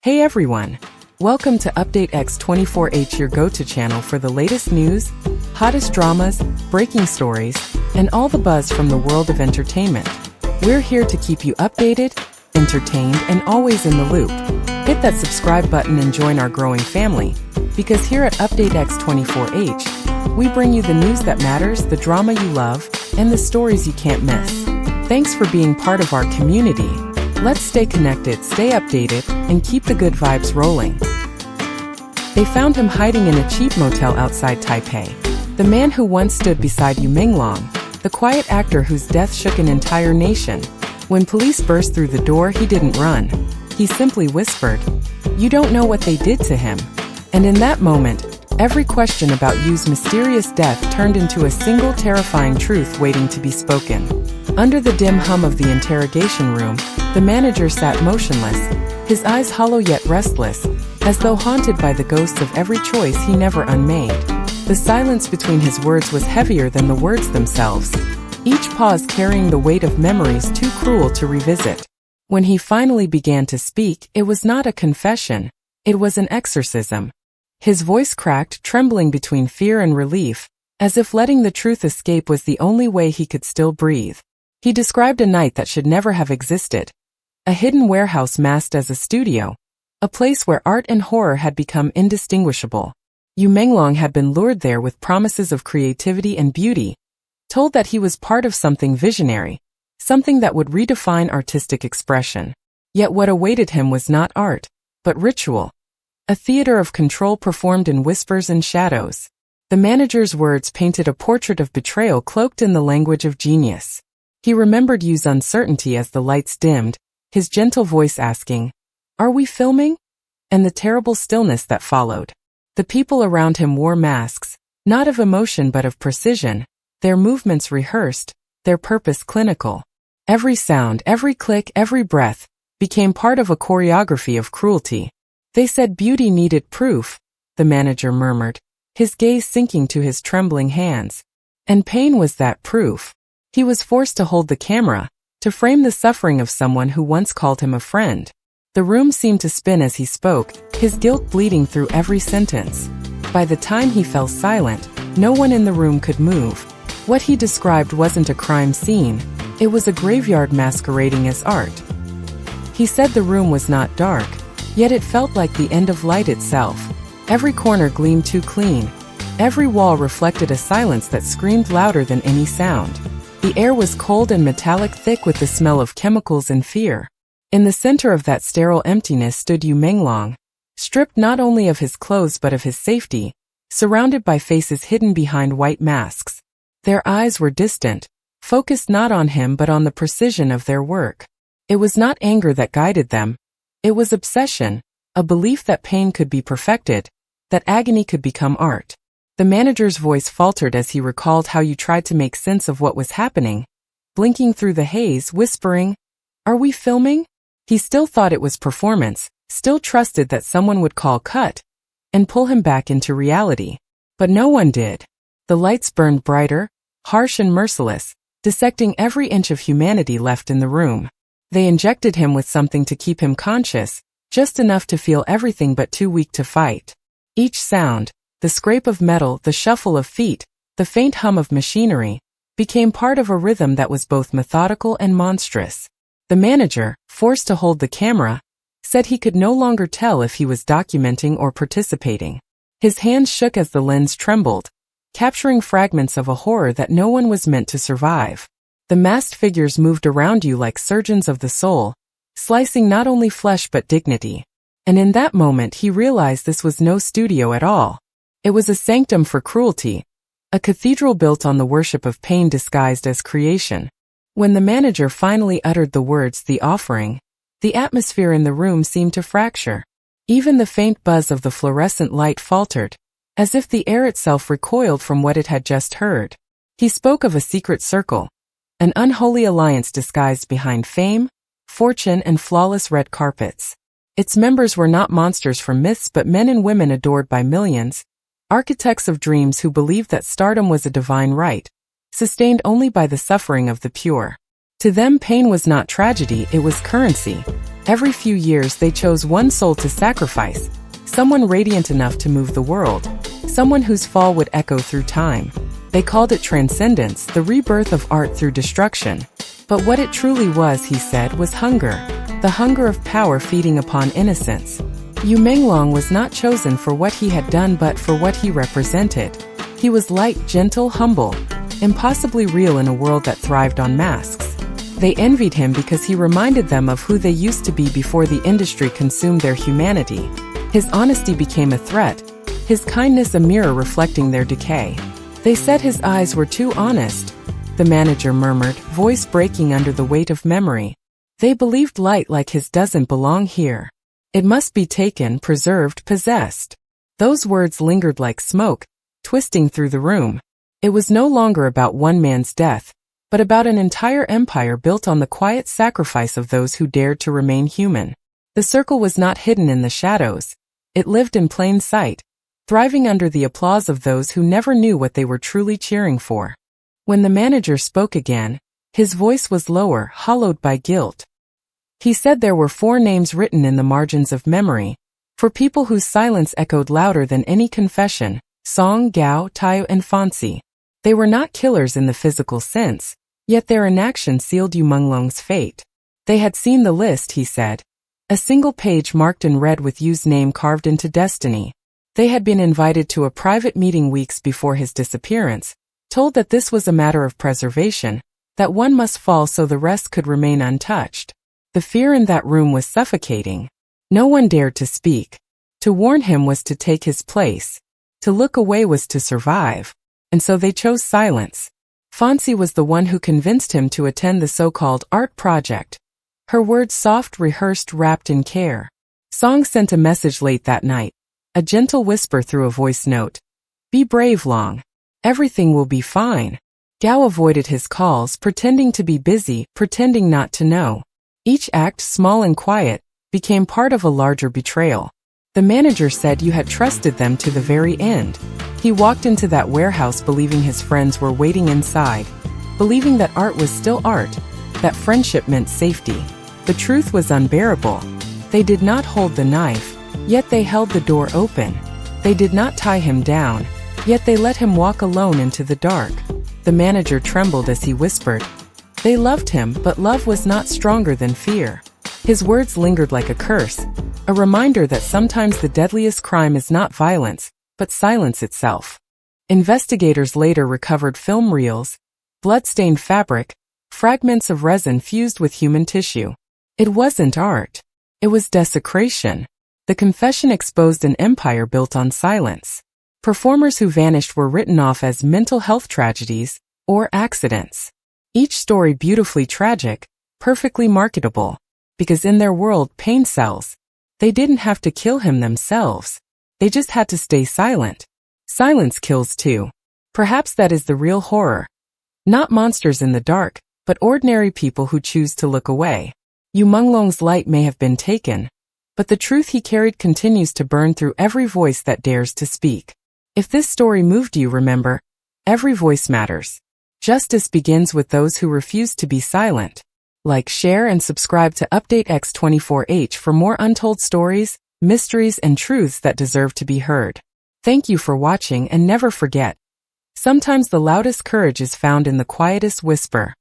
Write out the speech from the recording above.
Hey everyone! Welcome to Update X24H, your go-to channel for the latest news, hottest dramas, breaking stories, and all the buzz from the world of entertainment. We're here to keep you updated, entertained, and always in the loop. Hit that subscribe button and join our growing family, because here at Update X24H, we bring you the news that matters, the drama you love, and the stories you can't miss. Thanks for being part of our community. Let's stay connected, stay updated, and keep the good vibes rolling. They found him hiding in a cheap motel outside Taipei. The man who once stood beside Menglong, the quiet actor whose death shook an entire nation. When police burst through the door, he didn't run. He simply whispered, "You don't know what they did to him." And in that moment, every question about Yu's mysterious death turned into a single terrifying truth waiting to be spoken. Under the dim hum of the interrogation room, the manager sat motionless, his eyes hollow yet restless, as though haunted by the ghosts of every choice he never unmade. The silence between his words was heavier than the words themselves, each pause carrying the weight of memories too cruel to revisit. When he finally began to speak, it was not a confession, it was an exorcism. His voice cracked, trembling between fear and relief, as if letting the truth escape was the only way he could still breathe. He described a night that should never have existed. A hidden warehouse masked as a studio, a place where art and horror had become indistinguishable. Menglong had been lured there with promises of creativity and beauty, told that he was part of something visionary, something that would redefine artistic expression. Yet what awaited him was not art, but ritual. A theater of control performed in whispers and shadows. The manager's words painted a portrait of betrayal cloaked in the language of genius. He remembered Yu's uncertainty as the lights dimmed, his gentle voice asking, "Are we filming?" And the terrible stillness that followed. The people around him wore masks, not of emotion but of precision, their movements rehearsed, their purpose clinical. Every sound, every click, every breath, became part of a choreography of cruelty. They said beauty needed proof, the manager murmured, his gaze sinking to his trembling hands. And pain was that proof. He was forced to hold the camera, to frame the suffering of someone who once called him a friend. The room seemed to spin as he spoke, his guilt bleeding through every sentence. By the time he fell silent, no one in the room could move. What he described wasn't a crime scene, it was a graveyard masquerading as art. He said the room was not dark, yet it felt like the end of light itself. Every corner gleamed too clean. Every wall reflected a silence that screamed louder than any sound. The air was cold and metallic, thick with the smell of chemicals and fear. In the center of that sterile emptiness stood Menglong, stripped not only of his clothes but of his safety, surrounded by faces hidden behind white masks. Their eyes were distant, focused not on him but on the precision of their work. It was not anger that guided them. It was obsession, a belief that pain could be perfected, that agony could become art. The manager's voice faltered as he recalled how you tried to make sense of what was happening, blinking through the haze, whispering, "Are we filming?" He still thought it was performance, still trusted that someone would call cut and pull him back into reality. But no one did. The lights burned brighter, harsh and merciless, dissecting every inch of humanity left in the room. They injected him with something to keep him conscious, just enough to feel everything but too weak to fight. Each sound, the scrape of metal, the shuffle of feet, the faint hum of machinery, became part of a rhythm that was both methodical and monstrous. The manager, forced to hold the camera, said he could no longer tell if he was documenting or participating. His hands shook as the lens trembled, capturing fragments of a horror that no one was meant to survive. The masked figures moved around you like surgeons of the soul, slicing not only flesh but dignity. And in that moment he realized this was no studio at all. It was a sanctum for cruelty, a cathedral built on the worship of pain disguised as creation. When the manager finally uttered the words, "the offering," the atmosphere in the room seemed to fracture. Even the faint buzz of the fluorescent light faltered, as if the air itself recoiled from what it had just heard. He spoke of a secret circle, an unholy alliance disguised behind fame, fortune, and flawless red carpets. Its members were not monsters from myths but men and women adored by millions, architects of dreams who believed that stardom was a divine right, sustained only by the suffering of the pure. To them, pain was not tragedy, it was currency. Every few years they chose one soul to sacrifice, someone radiant enough to move the world, someone whose fall would echo through time. They called it transcendence, the rebirth of art through destruction. But what it truly was, he said, was hunger, the hunger of power feeding upon innocence. Menglong was not chosen for what he had done but for what he represented. He was light, gentle, humble, impossibly real in a world that thrived on masks. They envied him because he reminded them of who they used to be before the industry consumed their humanity. His honesty became a threat, his kindness a mirror reflecting their decay. They said his eyes were too honest, the manager murmured, voice breaking under the weight of memory. They believed light like his doesn't belong here. It must be taken, preserved, possessed. Those words lingered like smoke, twisting through the room. It was no longer about one man's death, but about an entire empire built on the quiet sacrifice of those who dared to remain human. The circle was not hidden in the shadows. It lived in plain sight, thriving under the applause of those who never knew what they were truly cheering for. When the manager spoke again, his voice was lower, hollowed by guilt. He said there were 4 names written in the margins of memory, for people whose silence echoed louder than any confession: Song, Gao, Taiyu, and Fancy. They were not killers in the physical sense, yet their inaction sealed Menglong's fate. They had seen the list, he said, a single page marked in red with Yu's name carved into destiny. They had been invited to a private meeting weeks before his disappearance, told that this was a matter of preservation, that one must fall so the rest could remain untouched. The fear in that room was suffocating. No one dared to speak. To warn him was to take his place. To look away was to survive. And so they chose silence. Fancy was the one who convinced him to attend the so-called art project. Her words soft, rehearsed, wrapped in care. Song sent a message late that night, a gentle whisper through a voice note. Be brave, Long. Everything will be fine. Gao avoided his calls, pretending to be busy, pretending not to know. Each act, small and quiet, became part of a larger betrayal. The manager said you had trusted them to the very end. He walked into that warehouse believing his friends were waiting inside, believing that art was still art, that friendship meant safety. The truth was unbearable. They did not hold the knife, yet they held the door open. They did not tie him down, yet they let him walk alone into the dark. The manager trembled as he whispered. They loved him, but love was not stronger than fear. His words lingered like a curse, a reminder that sometimes the deadliest crime is not violence, but silence itself. Investigators later recovered film reels, blood-stained fabric, fragments of resin fused with human tissue. It wasn't art. It was desecration. The confession exposed an empire built on silence. Performers who vanished were written off as mental health tragedies or accidents. Each story beautifully tragic, perfectly marketable. Because in their world, pain sells. They didn't have to kill him themselves. They just had to stay silent. Silence kills too. Perhaps that is the real horror. Not monsters in the dark, but ordinary people who choose to look away. Menglong's light may have been taken, but the truth he carried continues to burn through every voice that dares to speak. If this story moved you, remember, every voice matters. Justice begins with those who refuse to be silent. Like, share, and subscribe to Update X24H for more untold stories, mysteries, and truths that deserve to be heard. Thank you for watching, and never forget, sometimes the loudest courage is found in the quietest whisper.